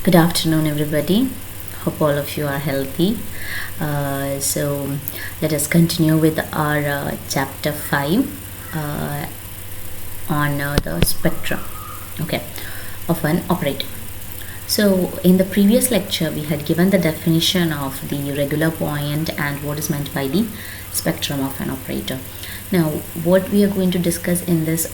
Good afternoon, everybody. Hope all of you are healthy. So let us continue with our chapter 5 on the spectrum, of an operator. So in the previous lecture, we had given the definition of the regular point and what is meant by the spectrum of an operator. Now, what we are going to discuss in this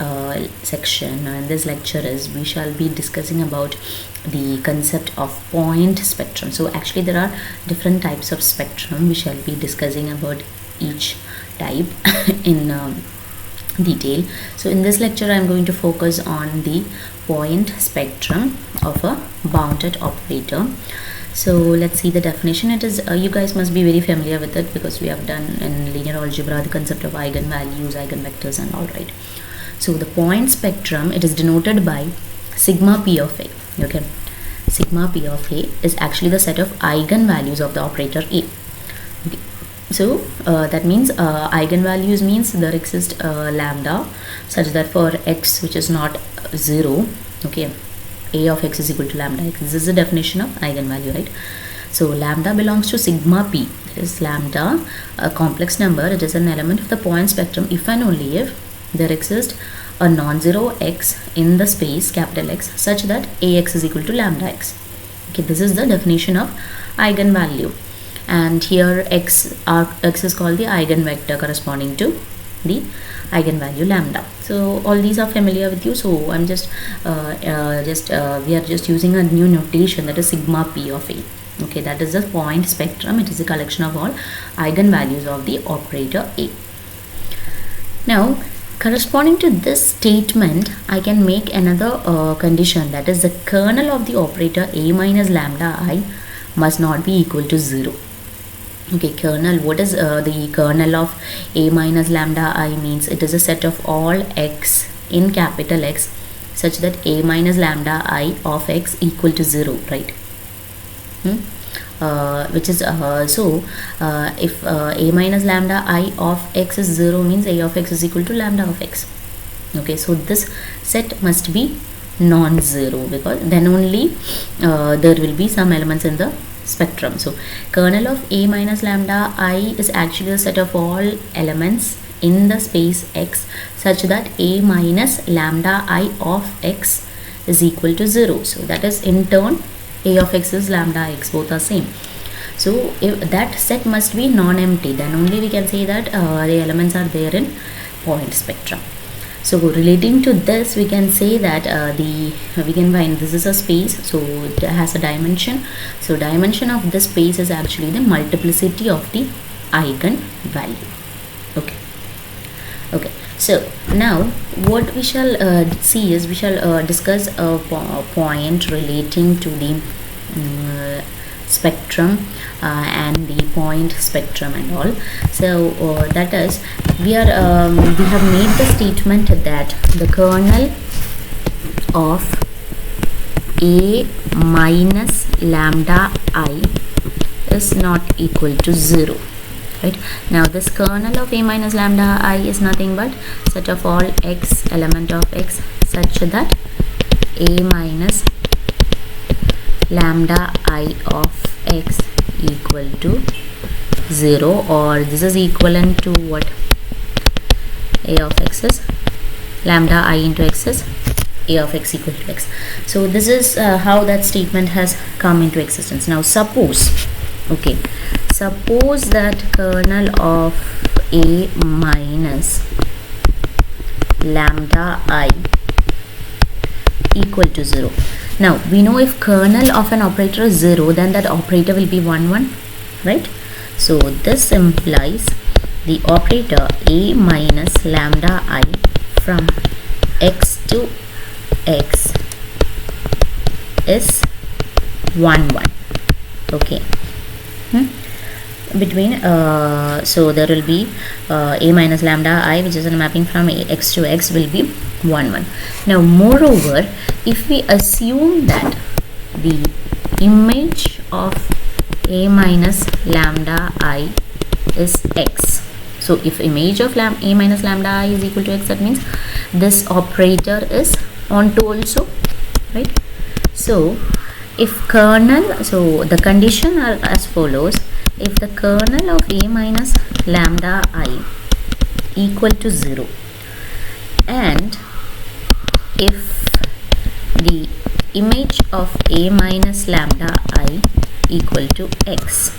section, in this lecture, is we shall be discussing about the concept of point spectrum. So actually there are different types of spectrum. We shall be discussing about each type in detail. So in this lecture I am going to focus on the point spectrum of a bounded operator. So let's see the definition. It is you guys must be very familiar with it because we have done in linear algebra the concept of eigenvalues, eigenvectors and all, right? So the point spectrum, it is denoted by sigma p of a. Okay, sigma p of a is actually the set of eigenvalues of the operator a. Okay. So that means eigenvalues means there exists lambda such that for x which is not 0, okay, a of x is equal to lambda x. This is the definition of eigenvalue, right? So lambda belongs to sigma p. That is lambda, a complex number. It is an element of the point spectrum if and only if there exists a non-zero x in the space capital X such that ax is equal to lambda x. Okay, this is the definition of eigenvalue. And here x is called the eigenvector corresponding to the eigenvalue lambda. So all these are familiar with you. So I'm just we are just using a new notation, that is sigma p of a. Okay, that is the point spectrum. It is a collection of all eigenvalues of the operator a. Now, corresponding to this statement, I can make another condition, that is the kernel of the operator a minus lambda I must not be equal to 0. Okay, kernel, what is the kernel of a minus lambda I means? It is a set of all x in capital X such that a minus lambda I of x equal to 0, right? Which is if a minus lambda I of x is 0 means a of x is equal to lambda of x. Okay, so this set must be non-zero because then only there will be some elements in the spectrum. So kernel of a minus lambda I is actually a set of all elements in the space X such that a minus lambda I of x is equal to 0. So that is in turn a of x is lambda x, both are same. So if that set must be non-empty, then only we can say that the elements are there in point spectrum. So relating to this, we can say that we can find this is a space, so it has a dimension. So dimension of this space is actually the multiplicity of the eigenvalue. Okay. So now what we shall see is we shall discuss a point relating to the spectrum and the point spectrum and all. So that is we have made the statement that the kernel of a minus lambda I is not equal to 0, right? Now this kernel of a minus lambda I is nothing but set of all x element of x such that a minus lambda I of x equal to 0, or this is equivalent to what? A of x is lambda I into x is a of x equal to x. So this is how that statement has come into existence. Now suppose that kernel of a minus lambda I equal to 0. Now we know if kernel of an operator is 0, then that operator will be 1 1, right? So this implies the operator a minus lambda I from x to x is 1 1. Okay. Between so there will be a minus lambda I, which is a mapping from x to x, will be 1 1. Now moreover, if we assume that the image of a minus lambda I is x, so if image of a minus lambda I is equal to x, that means this operator is onto also, right? So if kernel, so the condition are as follows: if the kernel of A minus lambda I equal to 0, and if the image of A minus lambda I equal to x,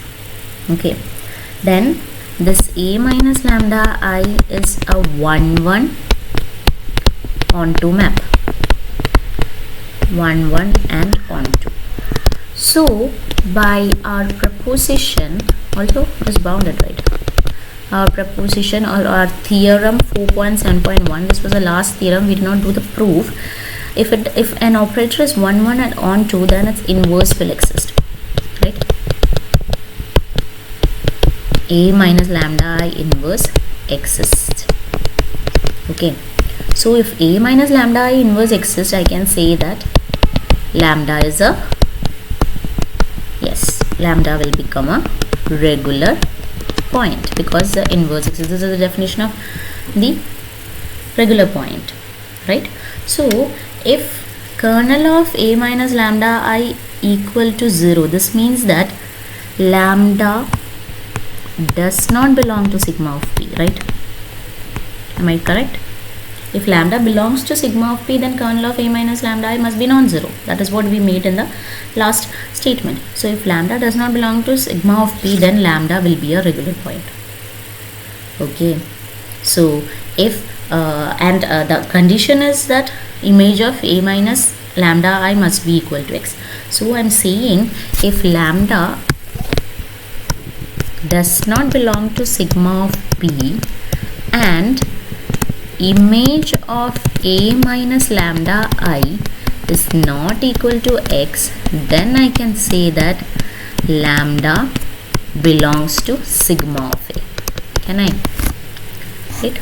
okay, then this A minus lambda I is a 1-1 onto map, 1-1 and onto. So by our proposition, also it is bounded, right? Our proposition or our theorem 4.7.1, this was the last theorem, we did not do the proof. If an operator is 1-1 and onto, then its inverse will exist, right? A minus lambda I inverse exists. Okay, so if A minus lambda I inverse exists, I can say that lambda is a, yes, lambda will become a regular point because the inverse exists. This is the definition of the regular point, right? So if kernel of A minus lambda I equal to 0, this means that lambda does not belong to sigma of p, right? Am I correct? If lambda belongs to sigma of p, then kernel of A minus lambda I must be non-zero. That is what we made in the last statement. So if lambda does not belong to sigma of p, then lambda will be a regular point. Okay, so if the condition is that image of A minus lambda I must be equal to x. So I am saying if lambda does not belong to sigma of p and image of A minus lambda I is not equal to x, then I can say that lambda belongs to sigma of A. Can I? Right?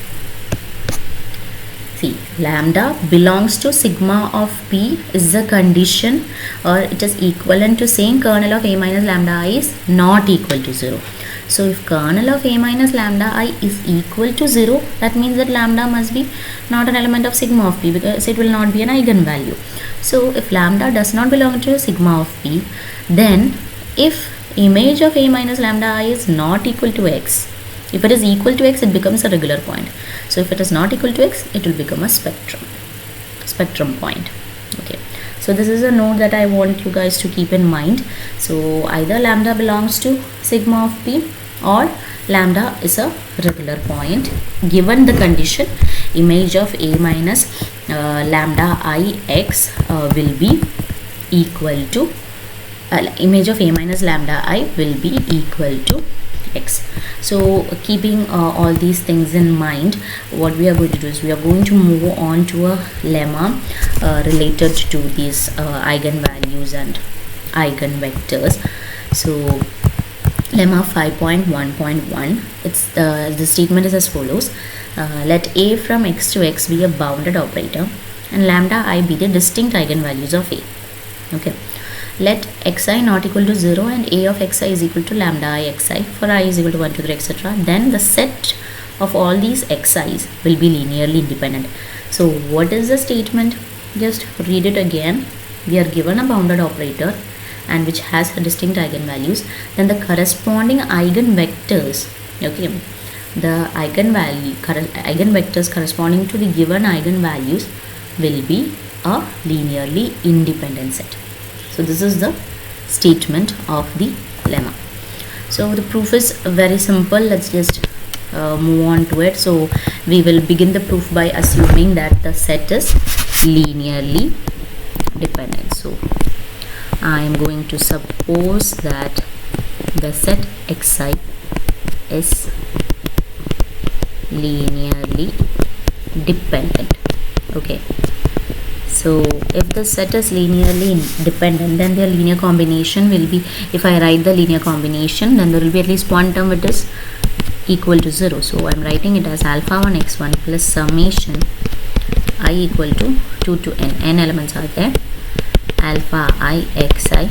See, lambda belongs to sigma of p is the condition, or it is equivalent to saying kernel of A minus lambda I is not equal to 0. So if kernel of A minus lambda I is equal to 0, that means that lambda must be not an element of sigma of p because it will not be an eigenvalue. So if lambda does not belong to sigma of p, then if image of A minus lambda I is not equal to x, if it is equal to x, it becomes a regular point. So if it is not equal to x, it will become a spectrum point. Okay, so this is a note that I want you guys to keep in mind. So either lambda belongs to sigma of p or lambda is a regular point given the condition image of A minus lambda I x will be equal to image of A minus lambda I will be equal to x. So keeping all these things in mind, what we are going to do is we are going to move on to a lemma related to these eigenvalues and eigenvectors. So lemma 5.1.1, it's the statement is as follows: let A from x to x be a bounded operator and lambda I be the distinct eigenvalues of A. Okay, let xi not equal to 0 and A of xi is equal to lambda I xi for I is equal to 1, 2, 3, etc. Then the set of all these xi's will be linearly independent. So what is the statement? Just read it again. We are given a bounded operator and which has distinct eigenvalues, then the corresponding eigenvectors, okay, the eigenvectors corresponding to the given eigenvalues will be a linearly independent set. So this is the statement of the lemma. So the proof is very simple. Let's just move on to it. So we will begin the proof by assuming that the set is linearly dependent. So I am going to suppose that the set xi is linearly dependent. Okay, so if the set is linearly dependent, then their linear combination will be, if I write the linear combination, then there will be at least one term which is equal to 0. So I am writing it as alpha 1 x1 plus summation I equal to 2 to n elements are there, alpha I xi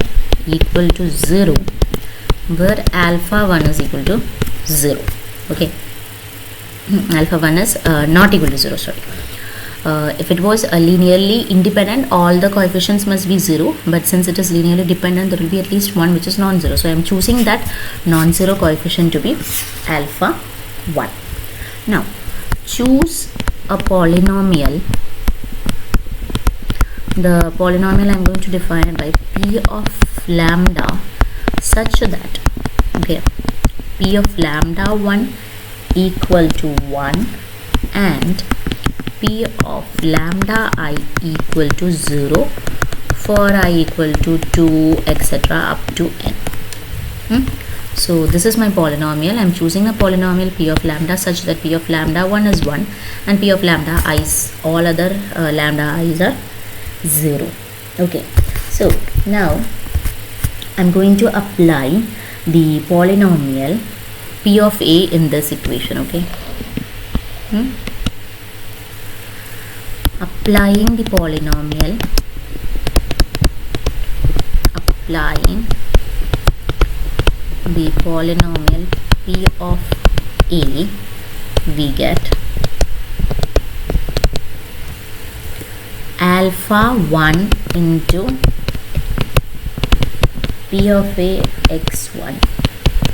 equal to 0, where alpha 1 is equal to 0. Okay, alpha 1 is not equal to 0, sorry. if it was linearly independent, all the coefficients must be 0, but since it is linearly dependent, there will be at least one which is non-zero. So I am choosing that non-zero coefficient to be alpha 1. Now choose a polynomial. The polynomial I am going to define it by p of lambda such that, okay, p of lambda 1 equal to 1 and p of lambda I equal to 0 for I equal to 2 etc. up to n. So this is my polynomial. I am choosing a polynomial p of lambda such that p of lambda 1 is 1 and p of lambda i's, all other lambda i's are 0. Okay, so now I'm going to apply the polynomial p of a in this equation. Okay, applying the polynomial, p of a, we get alpha 1 into p of a x1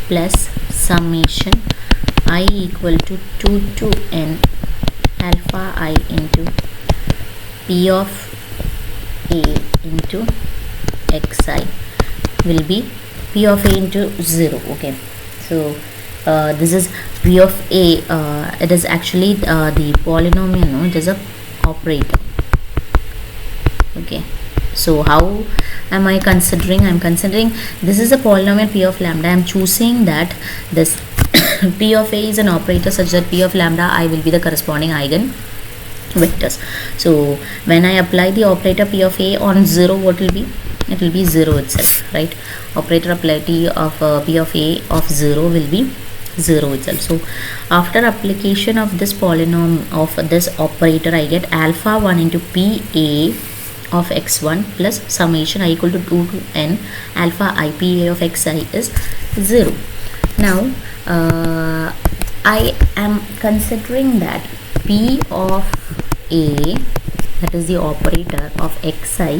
plus summation I equal to 2 to n alpha I into p of a into xi will be p of a into 0. Okay, so this is p of a, it is actually the polynomial, no, it is a operator. Okay, so how am I considering? I am considering this is a polynomial p of lambda. I am choosing that this p of a is an operator such that p of lambda I will be the corresponding eigen vectors. So when I apply the operator p of a on 0, what will be? It will be 0 itself, right? Operator applied of p of a of 0 will be 0 itself. So after application of this polynomial of this operator, I get alpha 1 into pa of x1 plus summation I equal to 2 to n alpha ipa of xi is 0. Now I am considering that p of a, that is the operator of xi,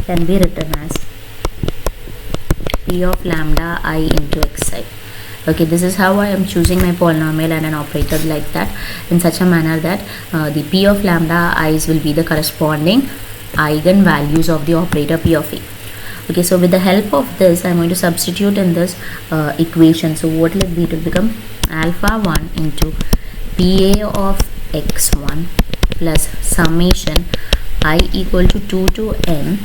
can be written as p of lambda I into xi. Okay, this is how I am choosing my polynomial and an operator like that, in such a manner that the p of lambda i's will be the corresponding eigen values of the operator p of a. Okay, so with the help of this I am going to substitute in this equation. So what will it be? It will become alpha 1 into pa of x1 plus summation I equal to 2 to n.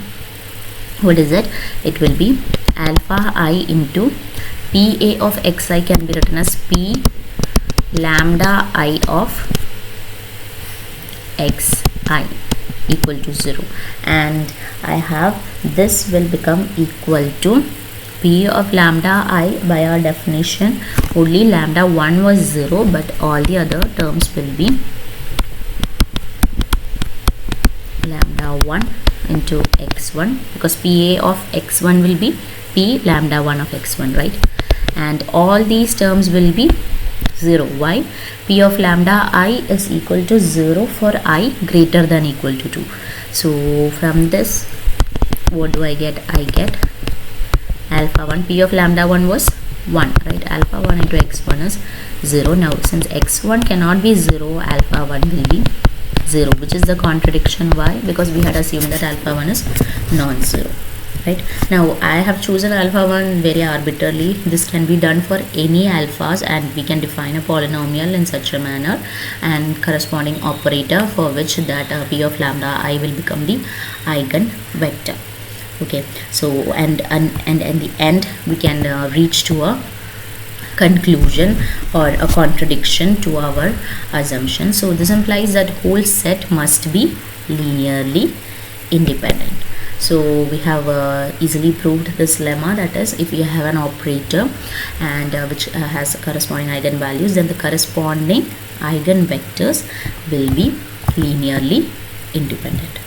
What is it? It will be alpha I into pa of xi can be written as p lambda I of xi equal to 0, and I have this will become equal to p of lambda I. By our definition only lambda 1 was 0, but all the other terms will be lambda 1 into x1, because pa of x1 will be p lambda 1 of x1, right? And all these terms will be 0. Why? P of lambda I is equal to 0 for I greater than equal to 2. So from this, what do I get? I get alpha 1. P of lambda 1 was 1, right? Alpha 1 into x1 is 0. Now since x1 cannot be 0, alpha 1 will be 0, which is the contradiction. Why? Because we had assumed that alpha 1 is non-zero. Right, now I have chosen alpha 1 very arbitrarily. This can be done for any alphas, and we can define a polynomial in such a manner and corresponding operator for which that p of lambda I will become the eigen vector. Okay, so and in the end we can reach to a conclusion or a contradiction to our assumption. So this implies that whole set must be linearly independent. So we have easily proved this lemma, that is, if you have an operator and which has corresponding eigenvalues, then the corresponding eigenvectors will be linearly independent.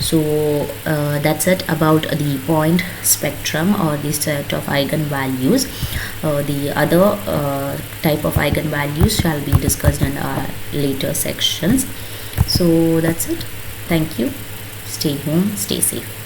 So that's it about the point spectrum or the set of eigenvalues. The other type of eigenvalues shall be discussed in our later sections. So that's it. Thank you. Stay home, stay safe.